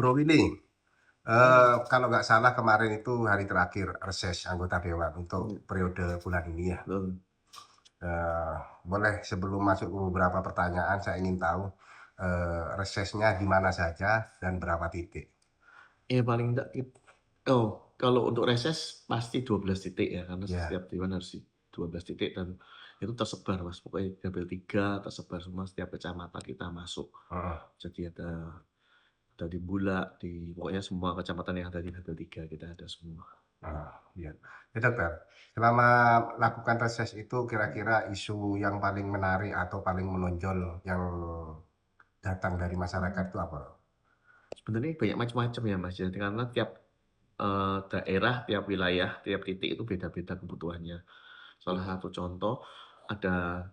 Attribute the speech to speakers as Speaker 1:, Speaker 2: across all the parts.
Speaker 1: Bro ini, kalau nggak salah kemarin itu hari terakhir reses anggota dewan untuk
Speaker 2: Hmm,
Speaker 1: periode bulan ini ya.
Speaker 2: betul.
Speaker 1: Eh, Boleh sebelum masuk ke beberapa pertanyaan, saya ingin tahu resesnya di mana saja dan berapa titik.
Speaker 2: Ya paling enggak oh, kalau untuk reses pasti 12 titik ya, karena
Speaker 1: Ya,
Speaker 2: setiap dewan harus di 12 titik dan itu tersebar Mas. Pokoknya Dapil 3 tersebar semua setiap kecamatan kita masuk.
Speaker 1: heeh.
Speaker 2: Jadi ada di Bulak, di pokoknya semua kecamatan yang ada di Dapil 3 kita ada semua.
Speaker 1: Iya. Ya, dokter, selama lakukan reses itu kira-kira isu yang paling menarik atau paling menonjol yang datang dari masyarakat itu apa?
Speaker 2: Sebenarnya banyak macam-macam ya Mas, jadi karena tiap daerah, tiap wilayah, tiap titik itu beda-beda kebutuhannya. Salah satu contoh ada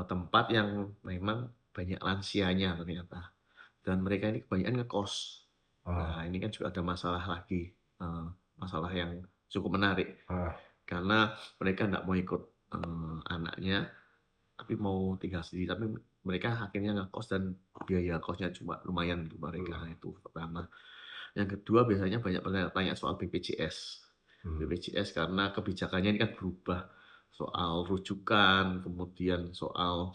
Speaker 2: tempat yang memang banyak lansianya ternyata dan mereka ini kebanyakan ngekos. Nah
Speaker 1: Oh,
Speaker 2: ini kan juga ada masalah lagi, eh, masalah yang cukup menarik
Speaker 1: oh,
Speaker 2: karena mereka nggak mau ikut anaknya tapi mau tinggal sendiri, tapi mereka akhirnya ngekos dan biaya kosnya cuma lumayan untuk mereka.
Speaker 1: hmm,
Speaker 2: Itu pertama. Yang kedua biasanya banyak tanya soal BPJS.
Speaker 1: hmm,
Speaker 2: BPJS karena kebijakannya ini kan berubah soal rujukan, kemudian soal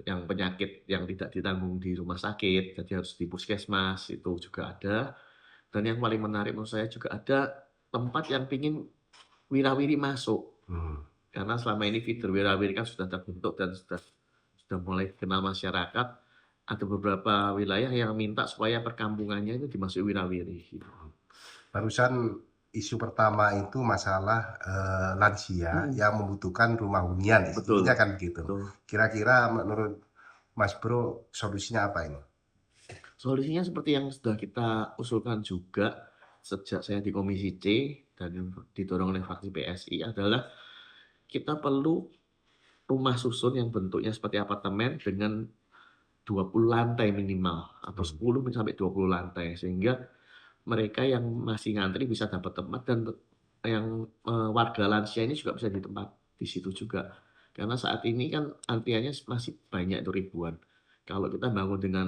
Speaker 2: yang penyakit yang tidak ditanggung di rumah sakit, jadi harus di puskesmas itu juga ada. Dan yang paling menarik menurut saya juga ada tempat yang pingin wirawiri masuk.
Speaker 1: hmm.
Speaker 2: Karena selama ini fitur wirawiri kan sudah terbentuk dan sudah mulai dikenal masyarakat. Ada beberapa wilayah yang minta supaya perkampungannya itu dimasuki wirawiri. Gitu.
Speaker 1: Barusan isu pertama itu masalah lansia yang membutuhkan rumah hunian,
Speaker 2: Betul,
Speaker 1: intinya kan begitu.
Speaker 2: betul.
Speaker 1: Kira-kira menurut Mas Bro solusinya apa ini?
Speaker 2: Solusinya seperti yang sudah kita usulkan juga sejak saya di Komisi C dan didorong oleh fraksi PSI adalah kita perlu rumah susun yang bentuknya seperti apartemen dengan 20 lantai minimal atau
Speaker 1: Hmm.
Speaker 2: 10 sampai 20 lantai sehingga mereka yang masih ngantri bisa dapat tempat dan yang warga lansia ini juga bisa di tempat di situ juga. Karena saat ini kan antriannya masih banyak itu ribuan. Kalau kita bangun dengan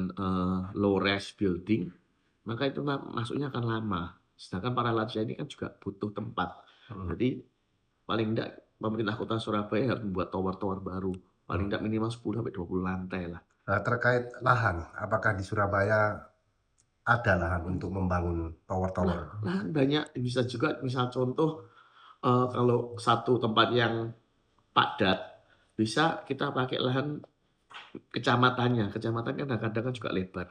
Speaker 2: low rise building, maka itu masuknya akan lama. Sedangkan para lansia ini kan juga butuh tempat.
Speaker 1: Hmm.
Speaker 2: Jadi paling tidak pemerintah kota Surabaya harus membuat tower-tower baru. Paling
Speaker 1: Hmm.
Speaker 2: tidak minimal 10 sampai 20 lantai lah.
Speaker 1: Terkait lahan, apakah di Surabaya ada lahan untuk membangun tower-tower?
Speaker 2: Lahan banyak bisa juga misal contoh kalau satu tempat yang padat bisa kita pakai lahan kecamatannya. Kecamatan kan kadang-kadang kan juga lebar.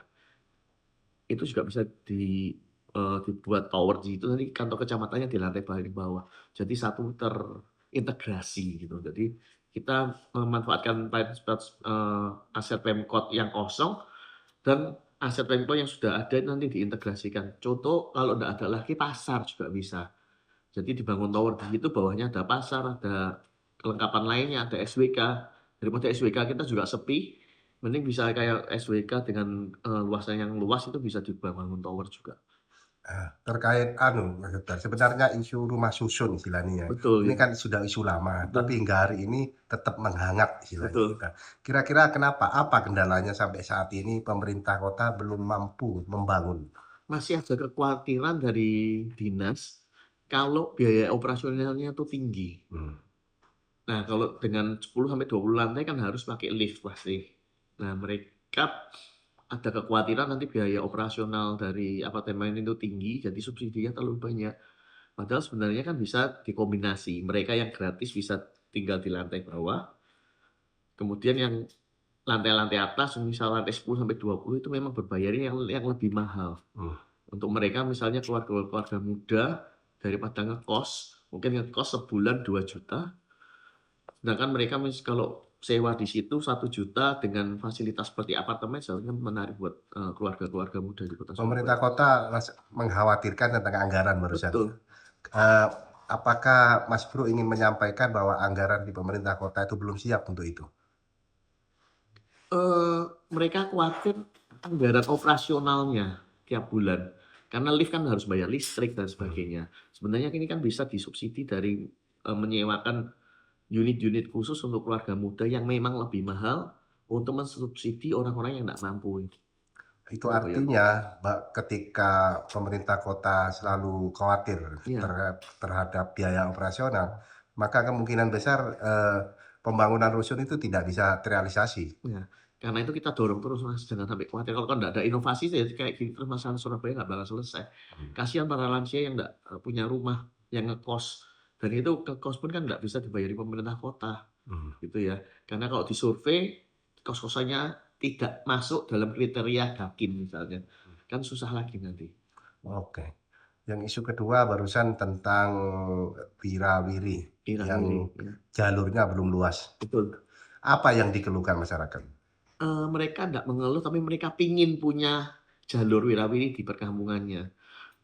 Speaker 2: Itu juga bisa dibuat tower di itu nanti kantor kecamatannya di lantai paling bawah. Jadi satu terintegrasi gitu. Jadi kita memanfaatkan aset Pemkot yang kosong dan aset Pemkot yang sudah ada itu nanti diintegrasikan. Contoh kalau tidak ada lagi pasar juga bisa. Jadi dibangun tower di situ bawahnya ada pasar, ada kelengkapan lainnya, ada SWK. Daripada SWK kita juga sepi, mending bisa kayak SWK dengan luasan yang luas itu bisa dibangun tower juga.
Speaker 1: Terkait Mas Dokter, sebenarnya isu rumah susun istilahnya.
Speaker 2: Betul
Speaker 1: Ini
Speaker 2: gitu.
Speaker 1: kan sudah isu lama, tapi
Speaker 2: Betul.
Speaker 1: hingga hari ini tetap menghangat istilahnya.
Speaker 2: Betul.
Speaker 1: Nah, kira-kira kenapa? Apa kendalanya sampai saat ini pemerintah kota belum mampu membangun?
Speaker 2: Masih ada kekhawatiran dari dinas kalau biaya operasionalnya itu tinggi.
Speaker 1: Hmm.
Speaker 2: Nah, kalau dengan 10 sampai 20 lantai kan harus pakai lift pasti. Nah, mereka ada kekhawatiran nanti biaya operasional dari apartemen itu tinggi, jadi subsidinya terlalu banyak. Padahal sebenarnya kan bisa dikombinasi. Mereka yang gratis bisa tinggal di lantai bawah. Kemudian yang lantai-lantai atas, misal lantai 10 sampai 20 itu memang berbayarnya yang lebih mahal.
Speaker 1: Hmm.
Speaker 2: Untuk mereka misalnya keluarga-keluarga muda daripada ngekos, mungkin ngekos sebulan 2 juta, sedangkan mereka kalau sewa di situ 1 juta dengan fasilitas seperti apartemen seharusnya menarik buat keluarga-keluarga muda di kota
Speaker 1: Pemerintah
Speaker 2: Surabaya.
Speaker 1: kota mengkhawatirkan tentang anggaran barusan.
Speaker 2: Betul.
Speaker 1: Eh, apakah Mas Bro ingin menyampaikan bahwa anggaran di pemerintah kota itu belum siap untuk itu?
Speaker 2: eh, Mereka khawatir anggaran operasionalnya tiap bulan. Karena lift kan harus bayar listrik dan
Speaker 1: Hmm.
Speaker 2: sebagainya. Sebenarnya ini kan bisa disubsidi dari menyewakan unit-unit khusus untuk keluarga muda yang memang lebih mahal untuk mensubsidi orang-orang yang tidak mampu.
Speaker 1: Itu
Speaker 2: Surabaya.
Speaker 1: artinya ketika pemerintah kota selalu khawatir
Speaker 2: Iya,
Speaker 1: terhadap biaya operasional, maka kemungkinan besar pembangunan rusun itu tidak bisa terrealisasi.
Speaker 2: iya. Karena itu kita dorong terus Mas, jangan sampai khawatir. Kalau nggak ada inovasi sih kayak gini terus masalah Surabaya nggak bakal selesai.
Speaker 1: Hmm.
Speaker 2: Kasihan para lansia yang nggak punya rumah, yang ngekos. Dan itu ngekos pun kan nggak bisa dibayari pemerintah kota,
Speaker 1: Hmm.
Speaker 2: gitu ya. Karena kalau disurvei, kos-kosannya tidak masuk dalam kriteria Gakin misalnya. Kan susah lagi nanti.
Speaker 1: Oke. Yang isu kedua barusan tentang wirawiri yang
Speaker 2: Kira-kira, ya.
Speaker 1: jalurnya belum luas.
Speaker 2: Betul.
Speaker 1: Apa yang dikeluhkan masyarakat?
Speaker 2: Mereka nggak mengeluh, tapi mereka pingin punya jalur wirawiri di perkampungannya.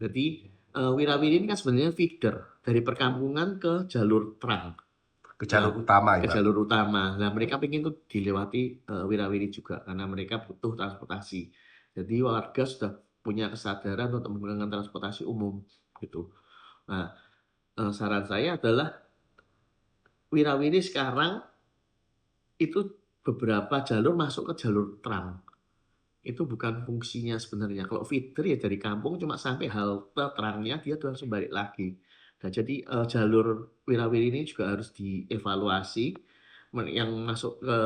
Speaker 2: Jadi wirawiri ini kan sebenarnya feeder dari perkampungan ke jalur terang.
Speaker 1: Ke
Speaker 2: Nah,
Speaker 1: jalur utama
Speaker 2: ke
Speaker 1: ya, Pak?
Speaker 2: jalur utama. Nah, mereka pingin tuh dilewati wirawiri juga karena mereka butuh transportasi. Jadi warga sudah punya kesadaran untuk menggunakan transportasi umum gitu. Nah, saran saya adalah wirawiri sekarang itu beberapa jalur masuk ke jalur terang. Itu bukan fungsinya sebenarnya. Kalau feeder ya dari kampung cuma sampai halte terangnya dia tuh langsung balik lagi. Nah, jadi jalur wirawiri ini juga harus dievaluasi. Yang masuk ke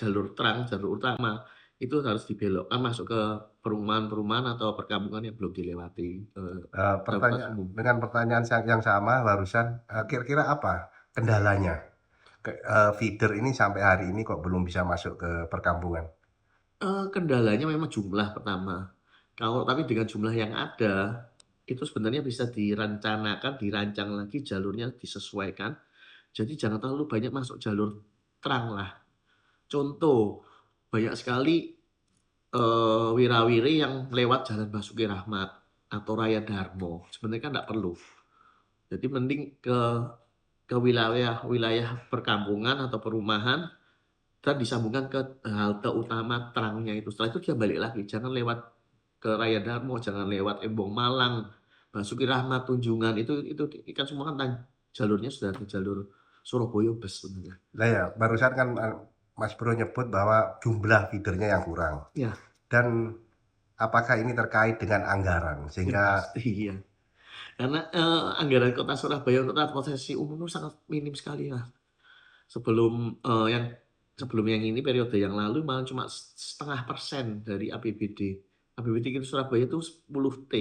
Speaker 2: jalur terang, jalur utama itu harus dibelokkan masuk ke perumahan-perumahan atau perkampungan yang belum dilewati transportasi umum.
Speaker 1: Dengan pertanyaan yang sama barusan, kira-kira apa kendalanya? Feeder ini sampai hari ini kok belum bisa masuk ke perkampungan?
Speaker 2: Kendalanya memang jumlah pertama. Kalau tapi dengan jumlah yang ada, itu sebenarnya bisa direncanakan, dirancang lagi jalurnya disesuaikan. Jadi jangan terlalu banyak masuk jalur terang lah. Contoh, banyak sekali wirawiri yang lewat Jalan Basuki Rahmat atau Raya Darmo. Sebenarnya kan nggak perlu. Jadi mending ke wilayah-wilayah perkampungan atau perumahan dan disambungkan ke halte utama terangnya itu. Setelah itu dia balik lagi, jangan lewat ke Raya Darmo, jangan lewat Embong Malang, Basuki Rahmat, Tunjungan itu kan semua kan jalurnya sudah di jalur Surabaya bus sebenarnya.
Speaker 1: Lah ya, barusan kan Mas Bro nyebut bahwa jumlah feedernya yang kurang.
Speaker 2: Ya,
Speaker 1: Dan apakah ini terkait dengan anggaran?
Speaker 2: ya
Speaker 1: Sehingga
Speaker 2: pasti ya. Karena anggaran Kota Surabaya untuk transportasi umum itu sangat minim sekali lah. Sebelum yang sebelum yang ini periode yang lalu malah cuma 0,5% dari APBD. APBD kita Surabaya itu 10 T.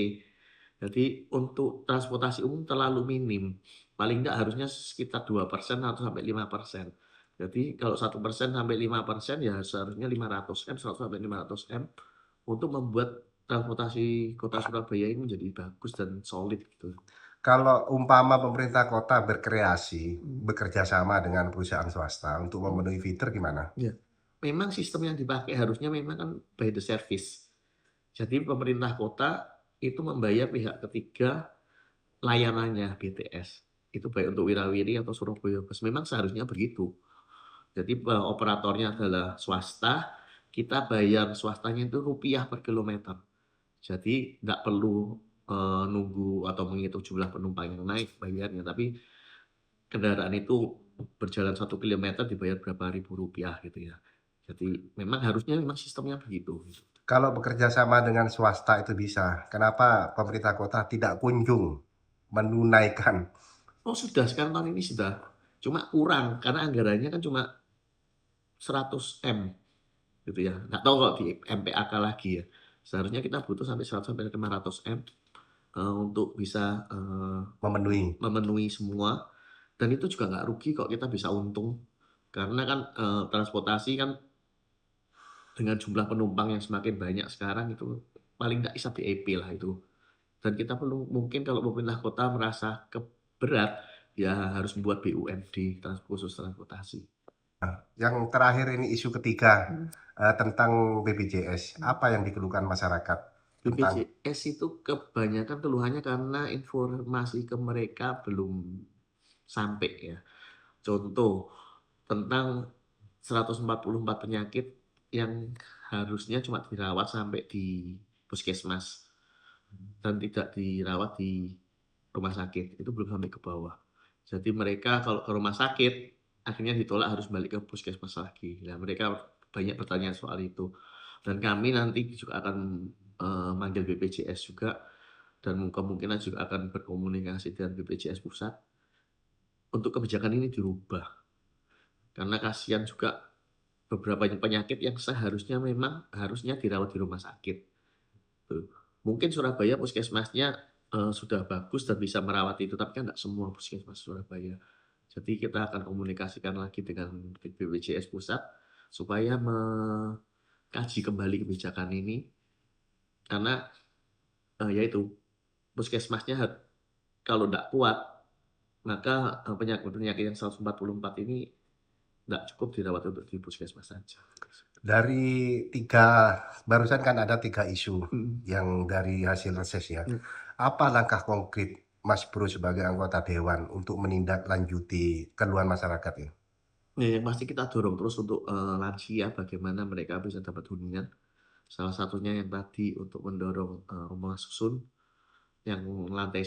Speaker 2: Jadi untuk transportasi umum terlalu minim. Paling enggak harusnya sekitar 2% atau sampai 5%. Jadi kalau 1% sampai 5% ya seharusnya 500 M, 100 sampai 500 M untuk membuat transportasi Kota Surabaya ini menjadi bagus dan solid gitu.
Speaker 1: kalau umpama pemerintah kota berkreasi, bekerja sama dengan perusahaan swasta untuk memenuhi feeder gimana?
Speaker 2: Ya, memang sistem yang dipakai harusnya memang kan by the service. Jadi pemerintah kota itu membayar pihak ketiga layanannya BTS. Itu baik untuk Wirawiri atau Surabaya Bus. Memang seharusnya begitu. Jadi operatornya adalah swasta, kita bayar swastanya itu rupiah per kilometer. Jadi nggak perlu nunggu atau menghitung jumlah penumpang yang naik bayarnya, tapi kendaraan itu berjalan 1 kilometer dibayar berapa ribu rupiah gitu ya. Jadi memang harusnya memang sistemnya begitu.
Speaker 1: Kalau bekerja sama dengan swasta itu bisa, kenapa pemerintah kota tidak kunjung menunaikan?
Speaker 2: Oh sudah, sekarang tahun ini sudah. Cuma kurang, karena anggarannya kan cuma 100 M gitu ya. Nggak tahu kalau di MPAK lagi ya. Seharusnya kita butuh sampai 100 sampai 500 M untuk bisa memenuhi semua. Dan itu juga nggak rugi kok kita bisa untung. Karena kan transportasi kan dengan jumlah penumpang yang semakin banyak sekarang itu paling nggak bisa BEP lah itu. Dan kita perlu mungkin kalau pemerintah kota merasa keberat ya harus membuat BUMD khusus transportasi.
Speaker 1: Yang terakhir ini isu ketiga tentang BPJS. Apa yang dikeluhkan masyarakat tentang
Speaker 2: BPJS itu kebanyakan keluhannya karena informasi ke mereka belum sampai ya. Contoh tentang 144 penyakit yang harusnya cuma dirawat sampai di puskesmas dan tidak dirawat di rumah sakit. Itu belum sampai ke bawah. Jadi mereka kalau ke rumah sakit akhirnya ditolak harus balik ke puskesmas lagi. Nah, mereka banyak bertanya soal itu. Dan kami nanti juga akan manggil BPJS juga dan kemungkinan juga akan berkomunikasi dengan BPJS pusat untuk kebijakan ini dirubah. Karena kasihan juga beberapa penyakit yang seharusnya memang harusnya dirawat di rumah sakit. Tuh. Mungkin Surabaya puskesmasnya sudah bagus dan bisa merawat itu, tapi kan nggak semua puskesmas Surabaya. Jadi kita akan komunikasikan lagi dengan BPJS pusat supaya mengkaji kembali kebijakan ini karena yaitu puskesmasnya kalau nggak kuat maka penyakit-penyakit yang 144 ini nggak cukup dirawat untuk di puskesmas saja.
Speaker 1: Dari tiga, barusan kan ada 3 isu
Speaker 2: Mm.
Speaker 1: yang dari hasil reses ya.
Speaker 2: Mm.
Speaker 1: Apa langkah konkret Mas Bro sebagai anggota dewan untuk menindaklanjuti keluhan masyarakat ya?
Speaker 2: Ya, yang pasti kita dorong terus untuk lansia bagaimana mereka bisa dapat hunian. Salah satunya yang tadi untuk mendorong rumah susun yang lantai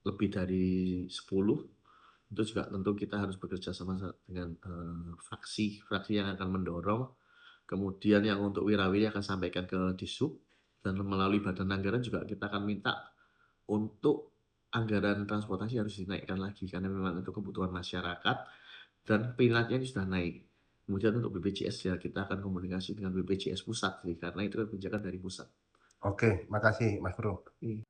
Speaker 2: lebih dari 10 itu juga tentu kita harus bekerja sama dengan fraksi yang akan mendorong. Kemudian yang untuk wirawiri akan sampaikan ke Disub dan melalui Badan Anggaran juga kita akan minta untuk anggaran transportasi harus dinaikkan lagi karena memang itu kebutuhan masyarakat dan peminatnya ini sudah naik. Kemudian untuk BPJS ya kita akan komunikasi dengan BPJS pusat sih karena itu kan kebijakan dari pusat.
Speaker 1: Oke, makasih Mas Bro.
Speaker 2: Iya.